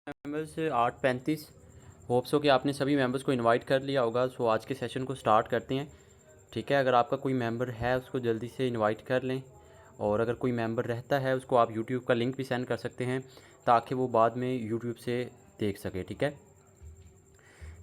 Members 8:35। Hopes हो कि आपने सभी मेंबर्स को इनवाइट कर लिया होगा। सो आज के सेशन को स्टार्ट करते हैं। ठीक है, अगर आपका कोई मेंबर है उसको जल्दी से इनवाइट कर लें, और अगर कोई मेंबर रहता है उसको आप यूट्यूब का लिंक भी सेंड कर सकते हैं ताकि वो बाद में यूट्यूब से देख सके। ठीक है,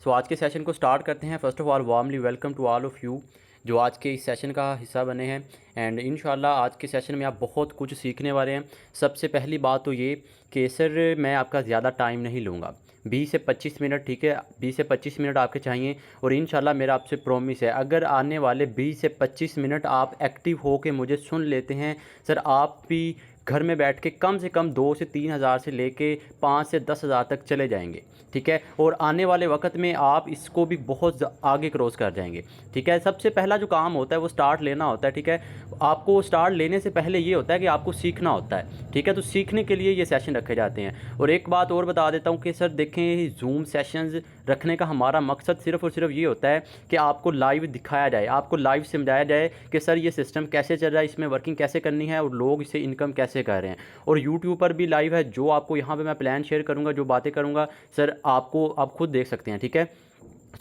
सो आज के सेशन को स्टार्ट करते हैं। First of all warmly welcome to all of you जो आज के इस सेशन का हिस्सा बने हैं। एंड इंशाल्लाह आज के सेशन में आप बहुत कुछ सीखने वाले हैं। सबसे पहली बात तो ये कि सर मैं आपका ज़्यादा टाइम नहीं लूँगा, 20 से 25 मिनट। ठीक है, 20 से 25 मिनट आपके चाहिए, और इंशाल्लाह मेरा आपसे प्रॉमिस है अगर आने वाले 20 से 25 मिनट आप एक्टिव हो के मुझे सुन लेते हैं सर, आप भी घर में बैठ के कम से कम 2 से 3 हज़ार से लेके 5 से 10 हज़ार तक चले जाएंगे। ठीक है, और आने वाले वक्त में आप इसको भी बहुत आगे क्रॉस कर जाएंगे। ठीक है, सबसे पहला जो काम होता है वो स्टार्ट लेना होता है। ठीक है, आपको स्टार्ट लेने से पहले ये होता है कि आपको सीखना होता है। ठीक है, तो सीखने के लिए ये सेशन रखे जाते हैं। और एक बात और बता देता हूँ कि सर देखें, जूम सेशंस रखने का हमारा मकसद सिर्फ़ और सिर्फ ये होता है कि आपको लाइव दिखाया जाए, आपको लाइव समझाया जाए कि सर ये सिस्टम कैसे चल रहा है, इसमें वर्किंग कैसे करनी है और लोग इससे इनकम कैसे कर रहे हैं। और यूट्यूब पर भी लाइव है, जो आपको यहाँ पे मैं प्लान शेयर करूँगा, जो बातें करूँगा सर आपको आप खुद देख सकते हैं। ठीक है,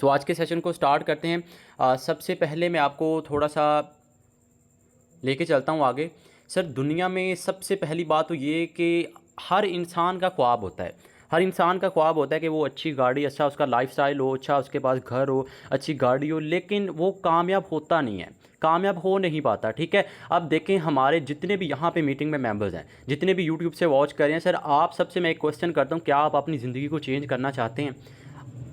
तो आज के सेशन को स्टार्ट करते हैं। सबसे पहले मैं आपको थोड़ा सा लेके चलता हूँ आगे। सर दुनिया में सबसे पहली बात तो ये कि हर इंसान का ख्वाब होता है, हर इंसान का ख्वाब होता है कि वो अच्छी गाड़ी, अच्छा उसका लाइफस्टाइल हो, अच्छा उसके पास घर हो, अच्छी गाड़ी हो, लेकिन वो कामयाब होता नहीं है, कामयाब हो नहीं पाता। ठीक है, अब देखें हमारे जितने भी यहाँ पे मीटिंग में मेंबर्स हैं, जितने भी यूट्यूब से वॉच कर रहे हैं सर, आप सबसे मैं एक क्वेश्चन करता हूँ, क्या आप अपनी ज़िंदगी को चेंज करना चाहते हैं?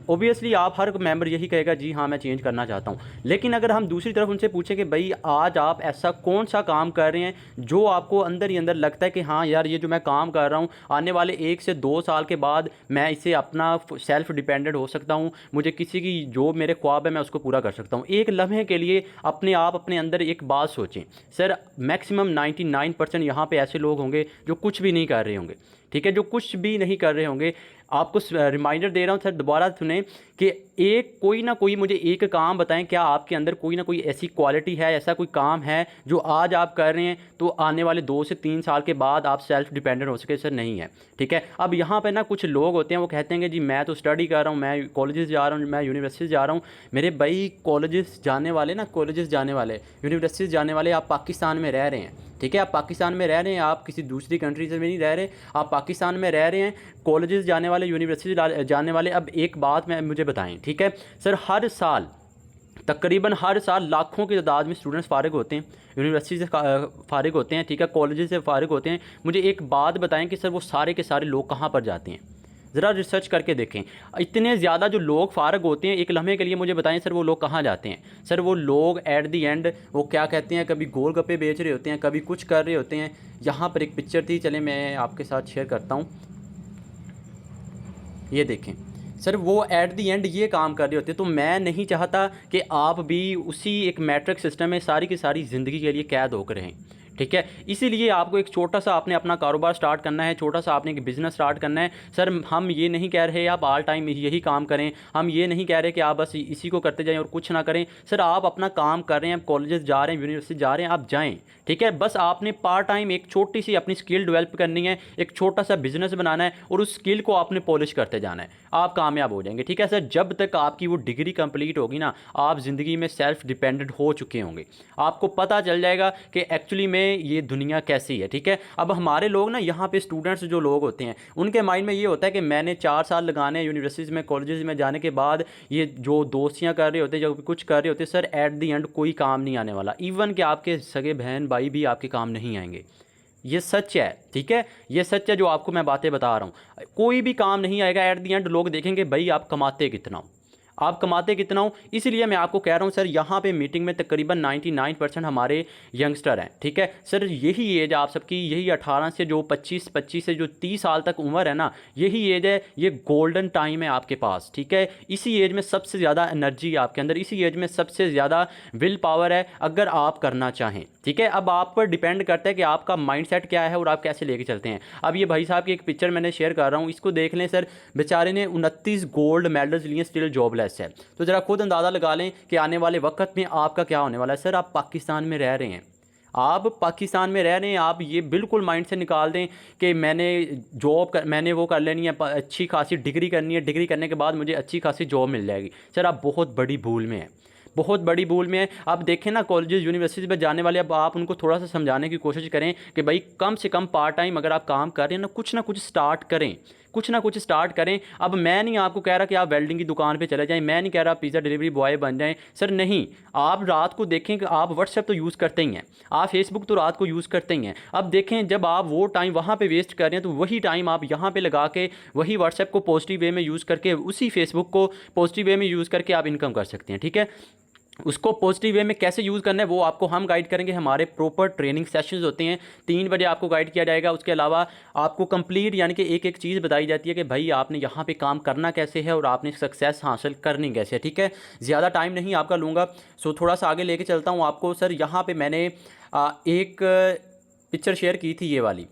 ओबियसली आप हर मेंबर यही कहेगा जी हाँ मैं चेंज करना चाहता हूँ। लेकिन अगर हम दूसरी तरफ उनसे पूछें कि भाई आज आप ऐसा कौन सा काम कर रहे हैं जो आपको अंदर ही अंदर लगता है कि हाँ यार ये जो मैं काम कर रहा हूँ आने वाले 1 से 2 साल के बाद मैं इसे अपना सेल्फ डिपेंडेंट हो सकता हूँ, मुझे किसी की जो मेरे ख्वाब है मैं उसको पूरा कर सकता हूँ। एक लम्हे के लिए अपने आप अपने अंदर एक बात सोचें। सर मैक्सिमम 99% यहाँ पे ऐसे लोग होंगे जो कुछ भी नहीं कर रहे होंगे। ठीक है, जो कुछ भी नहीं कर रहे होंगे। आपको रिमाइंडर दे रहा हूँ सर, दोबारा सुने कि एक कोई ना कोई मुझे एक काम बताएं, क्या आपके अंदर कोई ना कोई ऐसी क्वालिटी है, ऐसा कोई काम है जो आज आप कर रहे हैं तो आने वाले 2 से 3 साल के बाद आप सेल्फ डिपेंडेंट हो सके? सर नहीं है। ठीक है, अब यहाँ पे ना कुछ लोग होते हैं वो कहते हैं कि जी मैं तो स्टडी कर रहा हूँ, मैं कॉलेजेस जा रहा हूँ, मैं यूनिवर्सिटीज़ जा रहा हूँ। मेरे भाई कॉलेजेस जाने वाले ना, कॉलेजेस जाने वाले, यूनिवर्सिटीज़ जाने वाले आप पाकिस्तान में रह रहे हैं। ठीक है, आप पाकिस्तान में रह रहे हैं, आप किसी दूसरी कंट्री से में नहीं रह रहे, आप पाकिस्तान में रह रहे हैं, कॉलेजेस जाने वाले, यूनिवर्सिटी जाने वाले। अब एक बात मैं मुझे बताएं, ठीक है सर, हर साल तकरीबन हर साल लाखों की तादाद में स्टूडेंट्स फारिग होते हैं, यूनिवर्सिटी से फारिग होते हैं। ठीक है, कॉलेजेस से फारिग होते हैं। मुझे एक बात बताएं कि सर वो सारे के सारे लोग कहाँ पर जाते हैं? ज़रा रिसर्च करके देखें। इतने ज़्यादा जो लोग फारग होते हैं एक लम्हे के लिए, मुझे बताएं सर वो लोग कहाँ जाते हैं? सर वो लोग एट दी एंड वो क्या कहते हैं, कभी गोलगप्पे बेच रहे होते हैं, कभी कुछ कर रहे होते हैं। यहाँ पर एक पिक्चर थी, चले मैं आपके साथ शेयर करता हूँ, ये देखें। सर वो एट दी एंड ये काम कर रहे होते हैं। तो मैं नहीं चाहता कि आप भी उसी एक मैट्रिक सिस्टम में सारी की सारी ज़िंदगी के लिए कैद होकर रहें। ठीक है, इसीलिए आपको एक छोटा सा आपने अपना कारोबार स्टार्ट करना है, छोटा सा आपने एक बिज़नेस स्टार्ट करना है। सर हम ये नहीं कह रहे आप ऑल टाइम यही काम करें, हम ये नहीं कह रहे कि आप बस इसी को करते जाएं और कुछ ना करें। सर आप अपना काम कर रहे हैं, आप कॉलेजेस जा रहे हैं, यूनिवर्सिटी जा रहे हैं, आप जाएं। ठीक है, बस आपने पार्ट टाइम एक छोटी सी अपनी स्किल डेवलप करनी है, एक छोटा सा बिजनेस बनाना है और उस स्किल को आपने पॉलिश करते जाना है, आप कामयाब हो जाएंगे। ठीक है सर, जब तक आपकी वो डिग्री कंप्लीट होगी ना, आप ज़िंदगी में सेल्फ डिपेंडेंट हो चुके होंगे, आपको पता चल जाएगा कि एक्चुअली में ये दुनिया कैसी है। ठीक है, अब हमारे लोग ना यहाँ पे स्टूडेंट्स जो लोग होते हैं उनके माइंड में ये होता है कि मैंने 4 साल लगाने हैं यूनिवर्सिटीज़ में, कॉलेजेस में जाने के बाद ये जो दोस्तियाँ कर रहे होते हैं, जो कुछ कर रहे होते हैं, सर एट दी एंड कोई काम नहीं आने वाला। इवन कि आपके सगे बहन भाई भी आपके काम नहीं आएंगे, ये सच है। ठीक है, ये सच है जो आपको मैं बातें बता रहा हूँ, कोई भी काम नहीं आएगा। एट दी एंड लोग देखेंगे भाई आप कमाते कितना हो, आप कमाते कितना हो। इसलिए मैं आपको कह रहा हूं सर, यहाँ पे मीटिंग में तकरीबन 99% हमारे यंगस्टर हैं। ठीक है सर, यही एज आप सबकी, यही 18 से जो 25 से जो 30 साल तक उम्र है ना, यही एज है, ये गोल्डन टाइम है आपके पास। ठीक है, इसी एज में सबसे ज़्यादा एनर्जी आपके अंदर, इसी एज में सबसे ज़्यादा विल पावर है अगर आप करना चाहें। ठीक है, अब आप पर डिपेंड करता है कि आपका माइंडसेट क्या है और आप कैसे लेके चलते हैं। अब ये भाई साहब की एक पिक्चर मैंने शेयर कर रहा हूँ, इसको देख लें सर, बेचारे ने 29 गोल्ड मेडल्स लिए, स्टिल जॉबलेस है। तो ज़रा खुद अंदाज़ा लगा लें कि आने वाले वक्त में आपका क्या होने वाला है। सर आप पाकिस्तान में रह रहे हैं, आप पाकिस्तान में रह रहे हैं, आप ये बिल्कुल माइंड से निकाल दें कि मैंने वो कर लेनी है, अच्छी खासी डिग्री करनी है, डिग्री करने के बाद मुझे अच्छी खासी जॉब मिल जाएगी। सर आप बहुत बड़ी भूल में हैं, बहुत बड़ी भूल में है। अब देखें ना, कॉलेजेस यूनिवर्सिटीज़ में जाने वाले, अब आप उनको थोड़ा सा समझाने की कोशिश करें कि भाई कम से कम पार्ट टाइम अगर आप काम कर रहे हैं ना कुछ स्टार्ट करें, कुछ ना कुछ स्टार्ट करें। अब मैं नहीं आपको कह रहा कि आप वेल्डिंग की दुकान पे चले जाएं, मैं नहीं कह रहा पिज़्ज़ा डिलीवरी बॉय बन जाएं, सर नहीं। आप रात को देखें कि आप व्हाट्सएप तो यूज़ करते ही हैं, आप फेसबुक तो रात को यूज़ करते ही हैं। अब देखें जब आप वो टाइम वहाँ पे वेस्ट कर रहे हैं तो वही टाइम आप यहाँ पे लगा के वही व्हाट्सएप को पॉजिटिव वे में यूज़ करके, उसी फेसबुक को पॉजिटिव वे में यूज़ करके आप इनकम कर सकते हैं। ठीक है, उसको पॉजिटिव वे में कैसे यूज़ करना है वो आपको हम गाइड करेंगे। हमारे प्रॉपर ट्रेनिंग सेशंस होते हैं, 3 बजे आपको गाइड किया जाएगा। उसके अलावा आपको कंप्लीट यानी कि एक एक चीज़ बताई जाती है कि भाई आपने यहाँ पे काम करना कैसे है और आपने सक्सेस हासिल करनी कैसे है। ठीक है, ज़्यादा टाइम नहीं आपका लूँगा, सो थोड़ा सा आगे लेके चलता हूँ आपको। सर यहाँ पर मैंने एक पिक्चर शेयर की थी, ये वाली।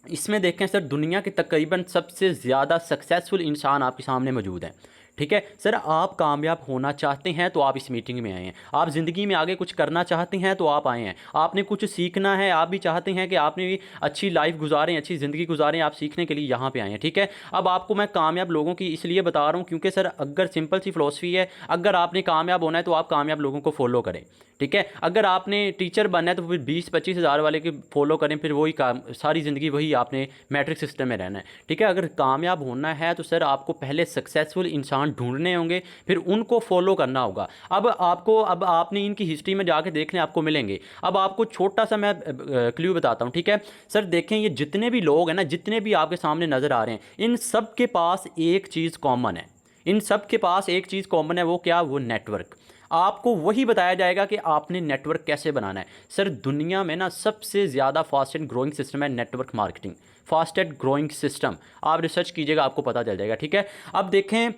इसमें देखें सर, दुनिया के तकरीबन सबसे ज़्यादा सक्सेसफुल इंसान आपके सामने मौजूद हैं। ठीक है सर, आप कामयाब होना चाहते हैं तो आप इस मीटिंग में आए हैं, आप ज़िंदगी में आगे कुछ करना चाहते हैं तो आप आए हैं, आपने कुछ सीखना है, आप भी चाहते हैं कि आपने भी अच्छी लाइफ गुजारें, अच्छी ज़िंदगी गुजारें, आप सीखने के लिए यहाँ पे आए हैं। ठीक है, अब आपको मैं कामयाब लोगों की इसलिए बता रहा हूँ क्योंकि सर अगर सिंपल सी फ़िलॉसफी है, अगर आपने कामयाब होना है तो आप कामयाब लोगों को फॉलो करें। ठीक है, अगर आपने टीचर बनना है तो फिर 20-25 हज़ार वाले के फॉलो करें, फिर वही काम सारी ज़िंदगी वही आपने मैट्रिक सिस्टम में रहना है। ठीक है, अगर कामयाब होना है तो सर आपको पहले सक्सेसफुल इंसान ढूंढने होंगे, फिर उनको फॉलो करना होगा। अब आपने इनकी हिस्ट्री में जाके देखने आपको मिलेंगे। अब आपको छोटा सा मैं क्ल्यू बताता हूँ। ठीक है सर, देखें ये जितने भी लोग हैं ना, जितने भी आपके सामने नज़र आ रहे हैं, इन सब के पास एक चीज़ कॉमन है, इन सब के पास एक चीज़ कॉमन है। वो क्या? वो नेटवर्क। आपको वही बताया जाएगा कि आपने नेटवर्क कैसे बनाना है। सर दुनिया में ना सबसे ज़्यादा फास्टेस्ट ग्रोइंग सिस्टम है network marketing, fastest growing system. आप रिसर्च कीजिएगा, आपको पता चल जाएगा। ठीक है, अब देखें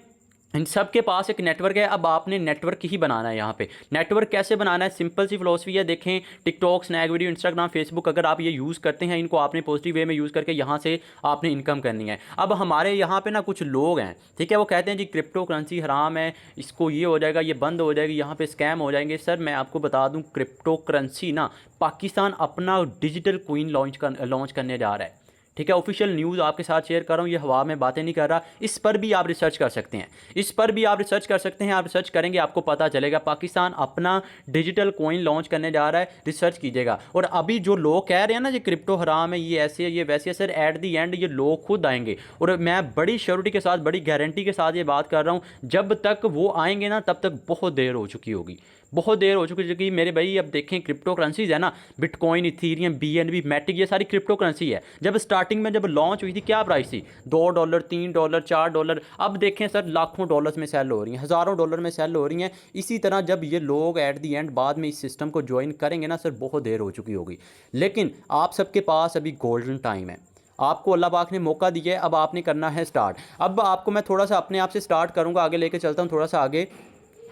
इन सब के पास एक नेटवर्क है, अब आपने नेटवर्क ही बनाना है। यहाँ पे नेटवर्क कैसे बनाना है, सिंपल सी फिलॉसफी है। देखें TikTok, snack video, Instagram, Facebook, अगर आप ये यूज़ करते हैं, इनको आपने पॉजिटिव वे में यूज़ करके यहाँ से आपने इनकम करनी है। अब हमारे यहाँ पे ना कुछ लोग हैं, ठीक है, वो कहते हैं जी क्रिप्टो करेंसी हराम है, इसको ये हो जाएगा, ये बंद हो जाएगी, यहाँ पर स्कैम हो जाएंगे। सर मैं आपको बता दूँ, क्रिप्टो करेंसी ना पाकिस्तान अपना डिजिटल कोइन लॉन्च करने जा रहा है। ठीक है, ऑफिशियल न्यूज़ आपके साथ शेयर कर रहा हूँ, ये हवा में बातें नहीं कर रहा। इस पर भी आप रिसर्च कर सकते हैं, इस पर भी आप रिसर्च कर सकते हैं। आप रिसर्च करेंगे आपको पता चलेगा, पाकिस्तान अपना डिजिटल कॉइन लॉन्च करने जा रहा है। रिसर्च कीजिएगा। और अभी जो लोग कह रहे हैं ना जी क्रिप्टो हराम है, ये ऐसे है, ये वैसे है, सर एट दी एंड ये लोग खुद आएंगे। और मैं बड़ी श्योरिटी के साथ, बड़ी गारंटी के साथ ये बात कर रहा हूँ, जब तक वो आएंगे ना तब तक बहुत देर हो चुकी होगी, बहुत देर हो चुकी है। मेरे भाई अब देखें क्रिप्टो करेंसीज है ना, बिटकॉइन, इथीरियम, BNB, मैटिक, ये सारी क्रिप्टो करेंसी है। जब स्टार्टिंग में जब लॉन्च हुई थी क्या प्राइस थी? $2, $3, $4। अब देखें सर लाखों डॉलर्स में सेल हो रही हैं, हज़ारों डॉलर में सेल हो रही हैं। इसी तरह जब ये लोग एट दी एंड बाद में इस सिस्टम को ज्वाइन करेंगे ना सर, बहुत देर हो चुकी होगी। लेकिन आप सबके पास अभी गोल्डन टाइम है, आपको अल्लाह पाक ने मौका दिया है, अब आपने करना है स्टार्ट। अब आपको मैं थोड़ा सा अपने आप से स्टार्ट करूँगा, आगे लेके चलता हूँ थोड़ा सा आगे,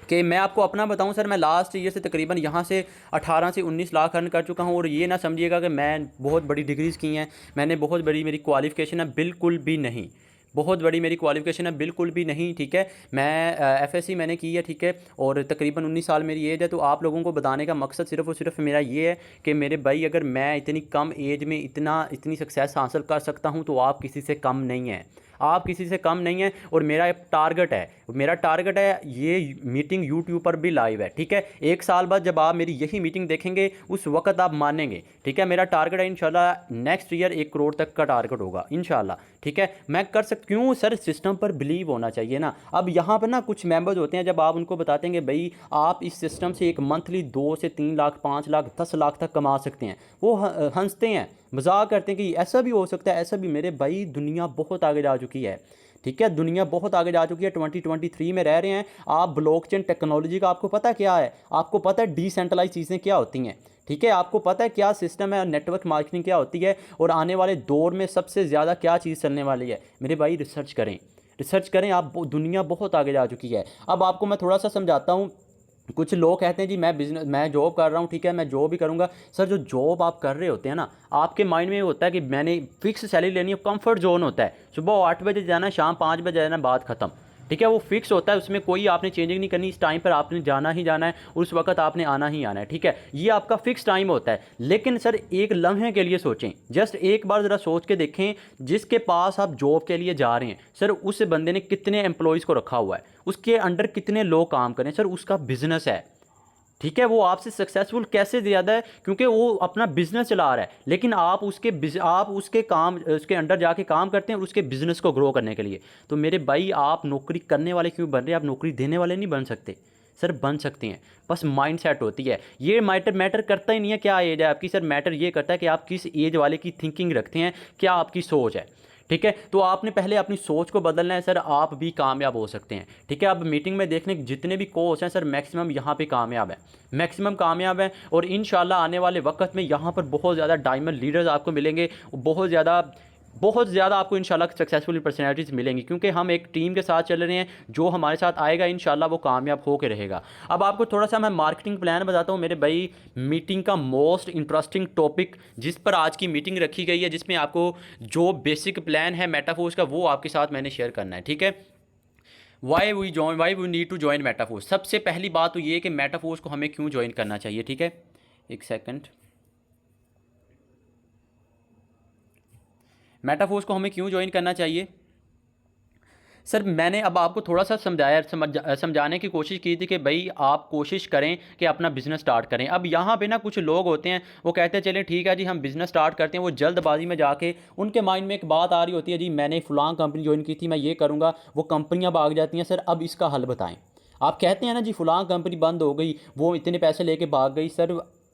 कि मैं आपको अपना बताऊं। सर मैं लास्ट ईयर से तकरीबन यहाँ से 18 से 19 लाख अर्न कर चुका हूँ। और ये ना समझिएगा कि मैं बहुत बड़ी डिग्रीज़ की हैं, मैंने बहुत बड़ी मेरी क्वालिफ़िकेशन है, बिल्कुल भी नहीं। बहुत बड़ी मेरी क्वालिफ़िकेशन है, बिल्कुल भी नहीं। ठीक है, मैं FSC मैंने की है। ठीक है, और तकरीबन 19 साल मेरी एज है। तो आप लोगों को बताने का मकसद सिर्फ़ और सिर्फ मेरा ये है कि मेरे भाई, अगर मैं इतनी कम एज में इतनी सक्सेस हासिल कर सकता हूँ तो आप किसी से कम नहीं हैं, आप किसी से कम नहीं है। और मेरा एक टारगेट है, ये मीटिंग यूट्यूब पर भी लाइव है। ठीक है, 1 साल बाद जब आप मेरी यही मीटिंग देखेंगे उस वक्त आप मानेंगे। ठीक है, मेरा टारगेट है इंशाल्लाह नेक्स्ट ईयर 1 करोड़ तक का टारगेट होगा इंशाल्लाह। ठीक है, मैं कर सकता, क्यों सर? सिस्टम पर बिलीव होना चाहिए ना। अब यहाँ पर ना कुछ मेंबर्स होते हैं, जब आप उनको बताते हैं भाई आप इस सिस्टम से एक मंथली 2 से 3 लाख, 5 लाख, 10 लाख तक कमा सकते हैं, वो हंसते हैं, मजाक करते हैं कि ऐसा भी हो सकता है, ऐसा भी। मेरे भाई दुनिया बहुत आगे जा चुकी है। ठीक है, दुनिया बहुत आगे जा चुकी है, 2023 में रह रहे हैं आप। ब्लॉकचेन टेक्नोलॉजी का आपको पता क्या है? आपको पता है डिसेंट्रलाइज चीज़ें क्या होती हैं? ठीक है, आपको पता है क्या सिस्टम है, नेटवर्क मार्केटिंग क्या होती है, और आने वाले दौर में सबसे ज़्यादा क्या चीज़ चलने वाली है? मेरे भाई रिसर्च करें, रिसर्च करें आप, दुनिया बहुत आगे जा चुकी है। अब आपको मैं थोड़ा सा समझाता हूँ। कुछ लोग कहते हैं जी मैं जॉब कर रहा हूँ। ठीक है, मैं जॉब भी करूँगा। सर जो जॉब आप कर रहे होते हैं ना, आपके माइंड में ये होता है कि मैंने फिक्स सैलरी लेनी है, कंफर्ट जोन होता है, सुबह 8 बजे जाना, शाम 5 बजे जाना, बात ख़त्म। ठीक है, वो फिक्स होता है, उसमें कोई आपने चेंजिंग नहीं करनी, इस टाइम पर आपने जाना ही जाना है, उस वक्त आपने आना ही आना है। ठीक है, ये आपका फिक्स टाइम होता है। लेकिन सर एक लम्हे के लिए सोचें, जस्ट एक बार ज़रा सोच के देखें, जिसके पास आप जॉब के लिए जा रहे हैं सर, उस बंदे ने कितने एम्प्लॉयज़ को रखा हुआ है, उसके अंडर कितने लोग काम करें सर, उसका बिजनेस है। ठीक है, वो आपसे सक्सेसफुल कैसे ज़्यादा है, क्योंकि वो अपना बिजनेस चला रहा है, लेकिन आप उसके काम, उसके अंडर जाके काम करते हैं और उसके बिजनेस को ग्रो करने के लिए। तो मेरे भाई, आप नौकरी करने वाले क्यों बन रहे हैं, आप नौकरी देने वाले नहीं बन सकते सर। बन सकते हैं, बस माइंड सेट होती है। ये मैटर करता ही नहीं है क्या एज है आपकी सर, मैटर ये करता है कि आप किस एज वाले की थिंकिंग रखते हैं, क्या आपकी सोच है। ठीक है, तो आपने पहले अपनी सोच को बदलना है सर, आप भी कामयाब हो सकते हैं। ठीक है, अब मीटिंग में देखने जितने भी कोच हैं सर, मैक्सिमम यहाँ पे कामयाब है, मैक्सिमम कामयाब है। और इंशाल्लाह आने वाले वक्त में यहाँ पर बहुत ज़्यादा डायमंड लीडर्स आपको मिलेंगे, बहुत ज़्यादा आपको इंशाल्लाह सक्सेसफुल पर्सनैलिटीज़ मिलेंगी, क्योंकि हम एक टीम के साथ चल रहे हैं। जो हमारे साथ आएगा इंशाल्लाह वो कामयाब हो के रहेगा। अब आपको थोड़ा सा मैं मार्केटिंग प्लान बताता हूँ मेरे भाई। मीटिंग का मोस्ट इंटरेस्टिंग टॉपिक जिस पर आज की मीटिंग रखी गई है, जिसमें आपको जो बेसिक प्लान है मेटाफोर्स का, वो आपके साथ मैंने शेयर करना है। ठीक है, why we need to join Metaforce. सबसे पहली बात तो ये है कि मेटाफोर्स को हमें क्यों ज्वाइन करना चाहिए। ठीक है, एक सेकंड, मेटाफोर्स को हमें क्यों ज्वाइन करना चाहिए सर। मैंने अब आपको थोड़ा सा समझाने की कोशिश की थी कि भाई आप कोशिश करें कि अपना बिज़नेस स्टार्ट करें। अब यहाँ पे ना कुछ लोग होते हैं, वो कहते हैं चलें ठीक है जी हम बिज़नेस स्टार्ट करते हैं, वो जल्दबाजी में जाके उनके माइंड में एक बात आ रही होती है, जी मैंने फ़लाँ कंपनी ज्वाइन की थी, मैं ये करूँगा, वो कंपनियाँ भाग जाती हैं सर। अब इसका हल बताएं। आप कहते हैं ना जी फ़लाँ कंपनी बंद हो गई, वो इतने पैसे लेके भाग गई सर।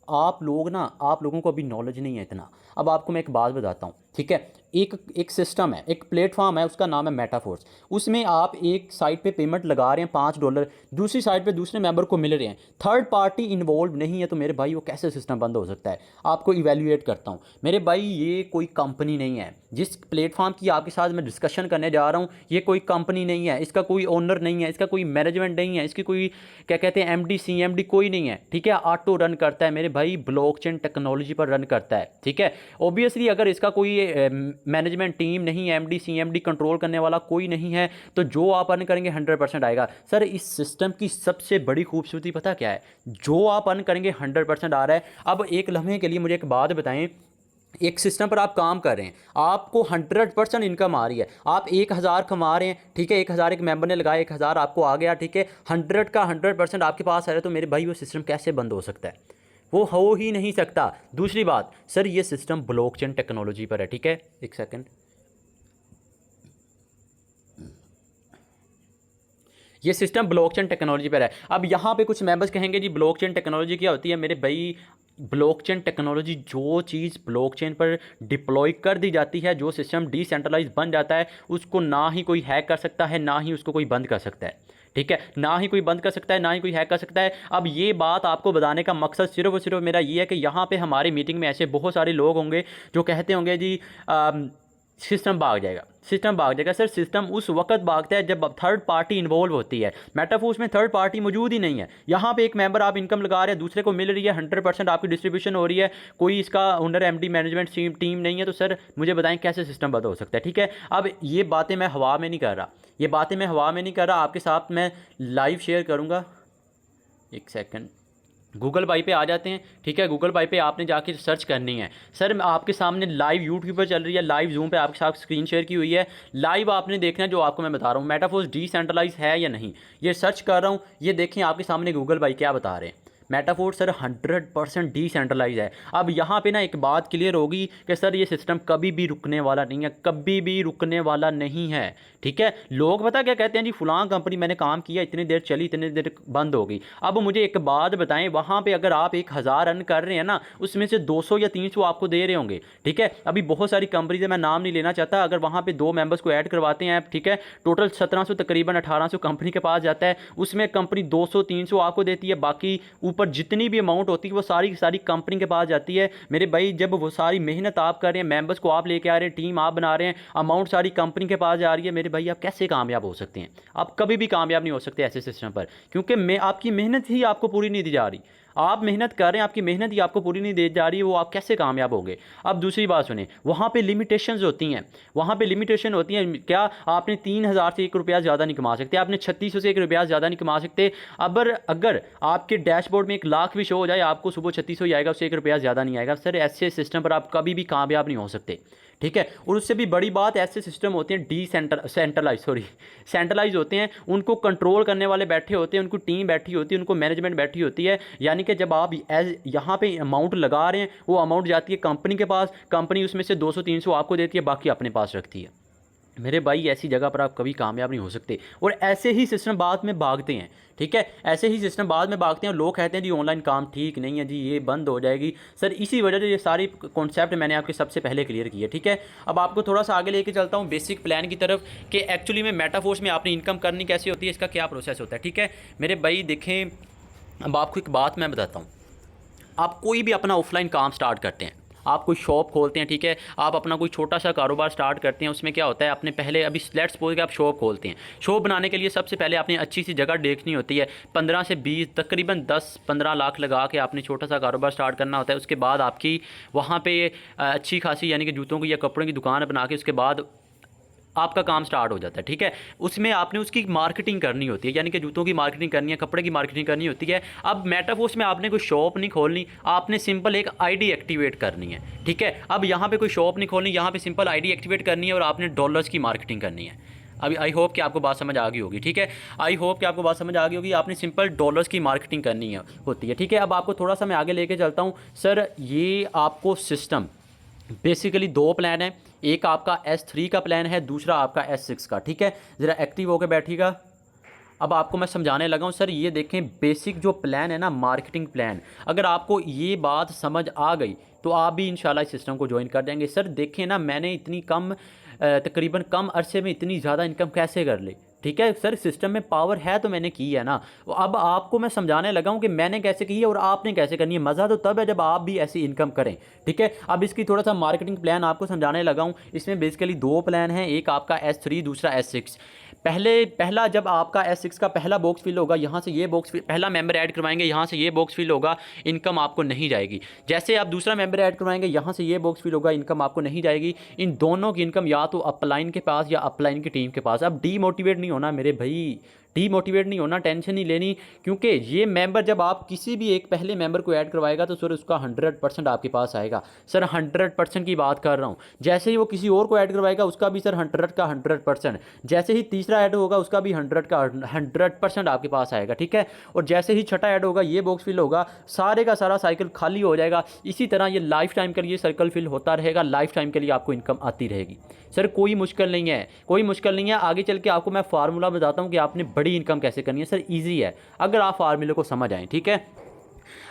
आप लोगों को अभी नॉलेज नहीं है इतना। अब आपको मैं एक बात बताता हूँ। ठीक है, एक सिस्टम है, एक प्लेटफॉर्म है, उसका नाम है मेटाफोर्स। उसमें आप एक साइट पे पेमेंट लगा रहे हैं $5, दूसरी साइट पे दूसरे मेंबर को मिल रहे हैं, थर्ड पार्टी इन्वॉल्व नहीं है, तो मेरे भाई वो कैसे सिस्टम बंद हो सकता है। आपको इवेल्युएट करता हूँ मेरे भाई, ये कोई कंपनी नहीं है। जिस प्लेटफॉर्म की आपके साथ मैं डिस्कशन करने जा रहा हूँ, ये कोई कंपनी नहीं है, इसका कोई ओनर नहीं है, इसका कोई मैनेजमेंट नहीं है, इसकी कोई क्या कहते हैं MD CMD कोई नहीं है। ठीक है, ऑटो रन करता है मेरे भाई, ब्लॉकचेन टेक्नोलॉजी पर रन करता है। ठीक है, ऑब्वियसली अगर इसका कोई मैनेजमेंट टीम नहीं, MD CMD कंट्रोल करने वाला कोई नहीं है, तो जो आप अर्न करेंगे 100% आएगा सर। इस सिस्टम की सबसे बड़ी खूबसूरती पता क्या है, जो आप अर्न करेंगे 100% आ रहा है। अब एक लम्हे के लिए मुझे एक बात बताएं, एक सिस्टम पर आप काम कर रहे हैं, आपको 100% इनकम आ रही है, आप 1000 कमा रहे हैं। ठीक है, 1000 एक मेंबर ने लगाया, 1000 आपको आ गया। ठीक है, 100 का 100% आपके पास आ रहा है, तो मेरे भाई वो सिस्टम कैसे बंद हो सकता है, वो हो ही नहीं सकता। दूसरी बात सर, ये सिस्टम ब्लॉकचेन टेक्नोलॉजी पर है। ठीक है, एक सेकंड, ये सिस्टम ब्लॉकचेन टेक्नोलॉजी पर है। अब यहाँ पे कुछ मेंबर्स कहेंगे जी ब्लॉकचेन टेक्नोलॉजी क्या होती है। मेरे भाई, ब्लॉकचेन टेक्नोलॉजी जो चीज़ ब्लॉकचेन पर डिप्लॉय कर दी जाती है, जो सिस्टम डिसेंट्रलाइज बन जाता है, उसको ना ही कोई हैक कर सकता है, ना ही उसको कोई बंद कर सकता है। ठीक है, ना ही कोई बंद कर सकता है, ना ही कोई हैक कर सकता है। अब ये बात आपको बताने का मकसद सिर्फ और सिर्फ मेरा ये है कि यहाँ पे हमारी मीटिंग में ऐसे बहुत सारे लोग होंगे जो कहते होंगे जी सिस्टम भाग जाएगा, सिस्टम भाग जाएगा। सर सिस्टम उस वक्त भागता है जब थर्ड पार्टी इन्वॉल्व होती है। मेटाफोर्स में थर्ड पार्टी मौजूद ही नहीं है। यहाँ पे एक मेंबर आप इनकम लगा रहे हैं, दूसरे को मिल रही है, 100% आपकी डिस्ट्रीब्यूशन हो रही है, कोई इसका ओनर MD मैनेजमेंट टीम नहीं है, तो सर मुझे बताएं कैसे सिस्टम बंद हो सकता है। ठीक है, अब ये बातें मैं हवा में नहीं कर रहा, ये बातें मैं हवा में नहीं कर रहा, आपके साथ मैं लाइव शेयर करूँगा। एक सेकंड, गूगल बाई पे आ जाते हैं। ठीक है, गूगल बाई पे आपने जाके सर्च करनी है। सर आपके सामने लाइव यूट्यूब पर चल रही है, लाइव जूम पे आपके साथ स्क्रीन शेयर की हुई है, लाइव आपने देखना है जो आपको मैं बता रहा हूँ, मेटाफोर्स डिसेंट्रलाइज है या नहीं। ये सर्च कर रहा हूँ, ये देखें आपके सामने गूगल बाई क्या बता रहे हैं। मेटाफोर्स सर 100% डिसेंट्रलाइज है। अब यहाँ पे ना एक बात क्लियर होगी कि सर ये सिस्टम कभी भी रुकने वाला नहीं है, कभी भी रुकने वाला नहीं है। ठीक है, लोग पता क्या कहते हैं जी फलां कंपनी मैंने काम किया, इतनी देर चली, इतनी देर बंद हो गई। अब मुझे एक बात बताएं, वहाँ पे अगर आप 1000 रन कर रहे हैं ना, उसमें से 200 या 300 आपको दे रहे होंगे। ठीक है, अभी बहुत सारी कंपनीज है, मैं नाम नहीं लेना चाहता, अगर वहाँ पे 2 मेंबर्स को ऐड करवाते हैं आप, ठीक है, टोटल 1700 तकरीबन 1800 कंपनी के पास जाता है, उसमें कंपनी 200-300 आपको देती है, बाकी ऊपर जितनी भी अमाउंट होती है वो सारी सारी कंपनी के पास जाती है। मेरे भाई जब वो सारी मेहनत आप कर रहे हैं, मेंबर्स को आप लेके आ रहे हैं, टीम आप बना रहे हैं, अमाउंट सारी कंपनी के पास जा रही है, मेरे भाई आप कैसे कामयाब हो सकते हैं? आप कभी भी कामयाब नहीं हो सकते ऐसे सिस्टम पर, क्योंकि मैं आपकी मेहनत ही आपको पूरी नहीं दी जा रही। आप मेहनत कर रहे हैं, आपकी मेहनत ही आपको पूरी नहीं दे जा रही है, वो आप कैसे कामयाब होंगे। अब दूसरी बात सुने, वहाँ पे लिमिटेशंस होती हैं, वहाँ पे लिमिटेशन होती हैं। क्या आपने 3,000 से 1 रुपया ज़्यादा नहीं कमा सकते, आपने 3600 से 1 रुपया ज़्यादा नहीं कमा सकते। अगर आपके डैशबोर्ड में 1 लाख भी शो हो जाए, आपको सुबह 3600 ही आएगा, उससे 1 रुपया ज़्यादा नहीं आएगा। सर ऐसे सिस्टम पर आप कभी भी कामयाब नहीं हो सकते, ठीक है। और उससे भी बड़ी बात, ऐसे सिस्टम होते हैं सेंट्रलाइज होते हैं, उनको कंट्रोल करने वाले बैठे होते हैं, उनको टीम बैठी होती है, उनको मैनेजमेंट बैठी होती है। यानी कि जब आप यहाँ पे अमाउंट लगा रहे हैं, वो अमाउंट जाती है कंपनी के पास, कंपनी उसमें से 200-300 आपको देती है, बाकी अपने पास रखती है। मेरे भाई ऐसी जगह पर आप कभी कामयाब नहीं हो सकते। और ऐसे ही सिस्टम बाद में भागते हैं, ठीक है, ऐसे ही सिस्टम बाद में भागते हैं और लोग कहते हैं जी ऑनलाइन काम ठीक नहीं है जी, ये बंद हो जाएगी। सर इसी वजह से ये सारी कॉन्सेप्ट मैंने आपके सबसे पहले क्लियर किया, ठीक है। अब आपको थोड़ा सा आगे लेके चलता हूँ बेसिक प्लान की तरफ, कि एक्चुअली में मेटाफोर्स में आपने इनकम करनी कैसे होती है, इसका क्या प्रोसेस होता है, ठीक है। मेरे भाई देखें, अब आपको एक बात मैं बताता हूँ। आप कोई भी अपना ऑफलाइन काम स्टार्ट करते हैं, आप कोई शॉप खोलते हैं, ठीक है, आप अपना कोई छोटा सा कारोबार स्टार्ट करते हैं, उसमें क्या होता है, आपने पहले अभी लेट्स सपोज कि आप शॉप खोलते हैं। शॉप बनाने के लिए सबसे पहले आपने अच्छी सी जगह देखनी होती है, 15 से 20 तकरीबन 10-15 लाख लगा के आपने छोटा सा कारोबार स्टार्ट करना होता है। उसके बाद आपकी वहाँ पे अच्छी खासी यानी कि जूतों की या कपड़ों की दुकान बना के उसके बाद आपका काम स्टार्ट हो जाता है, ठीक है। उसमें आपने उसकी मार्केटिंग करनी होती है, यानी कि जूतों की मार्केटिंग करनी है, कपड़े की मार्केटिंग करनी होती है। अब मेटाफोर्स में आपने कोई शॉप नहीं खोलनी, आपने सिंपल एक आईडी एक्टिवेट करनी है, ठीक है। अब यहाँ पे कोई शॉप नहीं खोलनी, यहाँ पे सिंपल आईडी एक्टिवेट करनी है और आपने डॉलर्स की मार्केटिंग करनी है। अभी आई होप कि आपको बात समझ आ गई होगी, ठीक है, आई होप कि आपको बात समझ आ गई होगी। आपने सिंपल डॉलर्स की मार्केटिंग करनी है होती है, ठीक है। अब आपको थोड़ा सा मैं आगे लेके चलता हूँ। सर ये आपको सिस्टम बेसिकली 2 प्लान है, एक आपका S3 का प्लान है, दूसरा आपका S6 का, ठीक है। ज़रा एक्टिव होकर बैठिएगा। अब आपको मैं समझाने लगा हूँ। सर ये देखें, बेसिक जो प्लान है ना, मार्केटिंग प्लान, अगर आपको ये बात समझ आ गई तो आप भी इंशाल्लाह इस सिस्टम को ज्वाइन कर देंगे। सर देखें ना, मैंने इतनी कम तकरीबन कम अरसे में इतनी ज़्यादा इनकम कैसे कर ली, ठीक है। सर सिस्टम में पावर है तो मैंने की है ना। अब आपको मैं समझाने लगा हूँ कि मैंने कैसे की है और आपने कैसे करनी है। मज़ा तो तब है जब आप भी ऐसी इनकम करें, ठीक है। अब इसकी थोड़ा सा मार्केटिंग प्लान आपको समझाने लगा हूँ। इसमें बेसिकली 2 प्लान हैं, एक आपका S3, दूसरा S6। पहला जब आपका S6 का पहला बॉक्स फिल होगा, यहाँ से ये बॉक्स पहला मेंबर ऐड करवाएंगे, यहाँ से ये बॉक्स फिल होगा, इनकम आपको नहीं जाएगी। जैसे आप दूसरा मेंबर ऐड करवाएंगे, यहाँ से ये बॉक्स फिल होगा, इनकम आपको नहीं जाएगी। इन दोनों की इनकम या तो अपलाइन के पास या अपलाइन की टीम के पास। अब डीमोटिवेट नहीं होना मेरे भाई, डीमोटिवेट नहीं होना, टेंशन नहीं लेनी, क्योंकि ये मेंबर जब आप किसी भी एक पहले मेंबर को ऐड करवाएगा तो सर उसका 100% आपके पास आएगा। सर 100% की बात कर रहा हूँ। जैसे ही वो किसी और को ऐड करवाएगा उसका भी सर 100 का 100%, जैसे ही तीसरा ऐड होगा उसका भी 100 का 100% आपके पास आएगा, ठीक है। और जैसे ही छठा ऐड होगा, ये बॉक्स फिल होगा, सारे का सारा साइकिल खाली हो जाएगा। इसी तरह ये लाइफ टाइम के लिए सर्कल फिल होता रहेगा, लाइफ टाइम के लिए आपको इनकम आती रहेगी। सर कोई मुश्किल नहीं है, कोई मुश्किल नहीं है। आगे चल के आपको मैं फार्मूला बताता हूँ कि आपने बड़ी इनकम कैसे करनी है। सर इजी है अगर आप फार्मूले को समझ आएँ, ठीक है।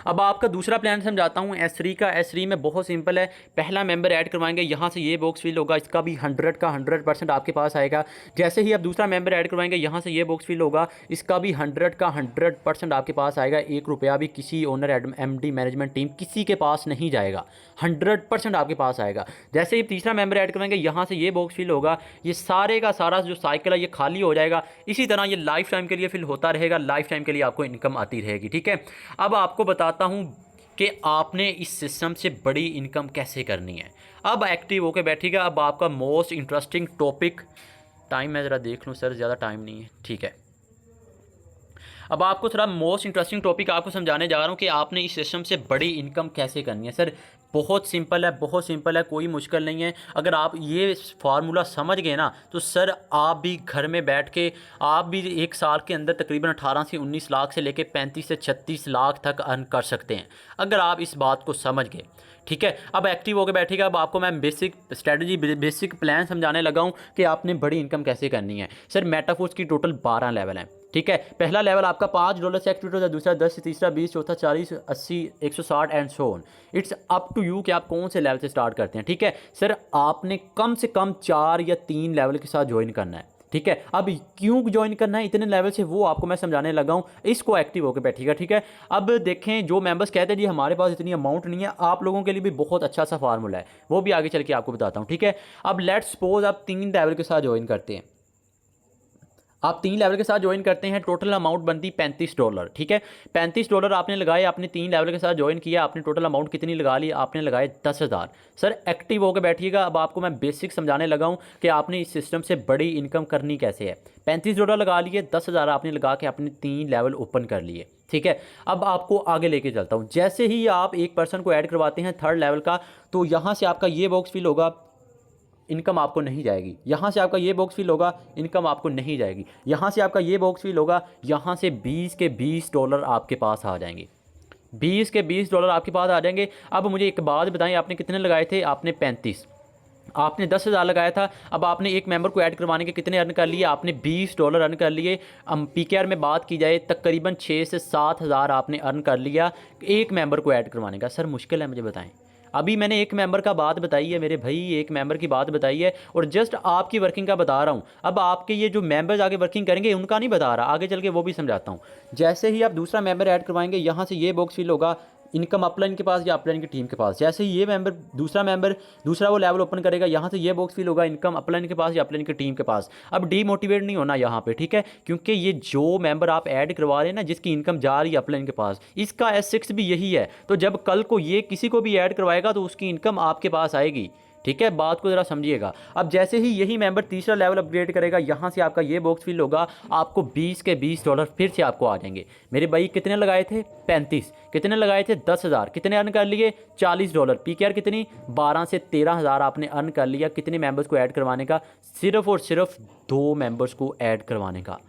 अब आपका दूसरा प्लान समझाता हूँ S3 का। S3 में बहुत सिंपल है, पहला मेंबर ऐड करवाएंगे, यहाँ से ये बॉक्स फिल होगा, इसका भी 100 का 100% आपके पास आएगा। जैसे ही आप दूसरा मेंबर ऐड करवाएंगे, यहाँ से ये बॉक्स फिल होगा, इसका भी 100 का 100% आपके पास आएगा। 1 रुपया भी किसी ओनर MD मैनेजमेंट टीम किसी के पास नहीं जाएगा, 100% आपके पास आएगा। जैसे ही तीसरा मेंबर ऐड करवाएंगे, यहाँ से ये बॉक्स फिल होगा, ये सारे का सारा जो साइकिल है ये खाली हो जाएगा। इसी तरह ये लाइफ टाइम के लिए फिल होता रहेगा, लाइफ टाइम के लिए आपको इनकम आती रहेगी, ठीक है। अब आपको बताता हूं कि आपने इस सिस्टम से बड़ी इनकम कैसे करनी है। अब एक्टिव होकर बैठिएगा। अब आपका मोस्ट इंटरेस्टिंग टॉपिक, टाइम मैं ज़रा देख लूँ सर, ज़्यादा टाइम नहीं है, ठीक है। अब आपको थोड़ा मोस्ट इंटरेस्टिंग टॉपिक आपको समझाने जा रहा हूँ कि आपने इस सिस्टम से बड़ी इनकम कैसे करनी है। सर बहुत सिंपल है, बहुत सिंपल है, कोई मुश्किल नहीं है। अगर आप ये फार्मूला समझ गए ना तो सर आप भी घर में बैठ के आप भी 1 साल के अंदर तकरीबन 18 से 19 लाख से लेके 35 से 36 लाख तक अर्न कर सकते हैं, अगर आप इस बात को समझ गए, ठीक है। अब एक्टिव होकर बैठेगा। अब आपको मैं बेसिक स्ट्रेटजी, बेसिक प्लान समझाने लगा हूँ कि आपने बड़ी इनकम कैसे करनी है। सर मेटाफोर्स की टोटल 12 लेवल हैं, ठीक है। पहला लेवल आपका $5 से एक्टिवेट होता है, दूसरा 10 से, तीसरा 20, चौथा 40, 80, 160 and so on. It's up to you कि आप कौन से लेवल से स्टार्ट करते हैं, ठीक है। सर आपने कम से कम 4 या 3 लेवल के साथ ज्वाइन करना है, ठीक है। अब क्यों ज्वाइन करना है इतने लेवल से, वो आपको मैं समझाने लगा हूँ। इसको एक्टिव होकर बैठिएगा, ठीक है। अब देखें, जो मेंबर्स कहते हैं जी हमारे पास इतनी अमाउंट नहीं है, आप लोगों के लिए भी बहुत अच्छा सा फार्मूला है, वो भी आगे चल के आपको बताता हूँ, ठीक है। अब लेट्स सपोज आप 3 लेवल के साथ ज्वाइन करते हैं। आप 3 लेवल के साथ ज्वाइन करते हैं, टोटल अमाउंट बनती $35, ठीक है। $35 आपने लगाए, आपने 3 लेवल के साथ ज्वाइन किया, आपने टोटल अमाउंट कितनी लगा ली, आपने लगाए 10,000। सर एक्टिव होकर बैठिएगा, अब आपको मैं बेसिक समझाने लगा हूँ कि आपने इस सिस्टम से बड़ी इनकम करनी कैसे है। $35 लगा लिए, 10,000 आपने लगा के आपने 3 लेवल ओपन कर लिए, ठीक है। अब आपको आगे लेके चलता हूँ। जैसे ही आप एक पर्सन को ऐड करवाते हैं 3rd लेवल का, तो यहाँ से आपका ये बॉक्स फिल होगा, इनकम आपको नहीं जाएगी। यहाँ से आपका ये बॉक्स फिल होगा, इनकम आपको नहीं जाएगी। यहाँ से आपका ये बॉक्स फिल होगा, यहाँ से 20 के $20 आपके पास आ जाएंगे। 20 के $20 आपके पास आ जाएंगे। अब मुझे एक बात बताएं, आपने कितने लगाए थे? आपने 35। आपने 10,000 लगाया था। अब आपने एक मेंबर को ऐड करवाने के कितने अर्न कर लिए? आपने $20 अर्न कर लिए। PKR में बात की जाए तकरीबन 6 से 7 हज़ार आपने अर्न कर लिया एक मेंबर को ऐड करवाने का। सर मुश्किल है, मुझे बताएं। अभी मैंने एक मेंबर का बात बताई है मेरे भाई, एक मेंबर की बात बताई है और जस्ट आपकी वर्किंग का बता रहा हूँ। अब आपके ये जो मेंबर्स आगे वर्किंग करेंगे उनका नहीं बता रहा, आगे चल के वो भी समझाता हूँ। जैसे ही आप दूसरा मेंबर ऐड करवाएंगे, यहाँ से ये बॉक्स फिल होगा, इनकम अपलाइन के पास या अपलाइन की टीम के पास। जैसे ही ये मेंबर दूसरा वो लेवल ओपन करेगा, यहाँ से ये बॉक्स फिल होगा, इनकम अपलाइन के पास या अपलाइन की टीम के पास। अब डीमोटिवेट नहीं होना यहाँ पे, ठीक है, क्योंकि ये जो मेंबर आप ऐड करवा रहे हैं ना, जिसकी इनकम जा रही है अपलाइन के पास, इसका S6 भी यही है। तो जब कल को ये किसी को भी ऐड करवाएगा तो उसकी इनकम आपके पास आएगी, ठीक है। बात को ज़रा समझिएगा। अब जैसे ही यही मेंबर तीसरा लेवल अपग्रेड करेगा, यहाँ से आपका ये बॉक्स फिल होगा, आपको 20 के $20 फिर से आपको आ जाएंगे। मेरे भाई कितने लगाए थे? 35। कितने लगाए थे? 10,000। कितने अर्न कर लिए? $40। PKR कितनी? 12 से 13 हज़ार आपने अर्न कर लिया। कितने मेंबर्स को ऐड करवाने का? सिर्फ और सिर्फ 2 मेंबर्स को ऐड करवाने का।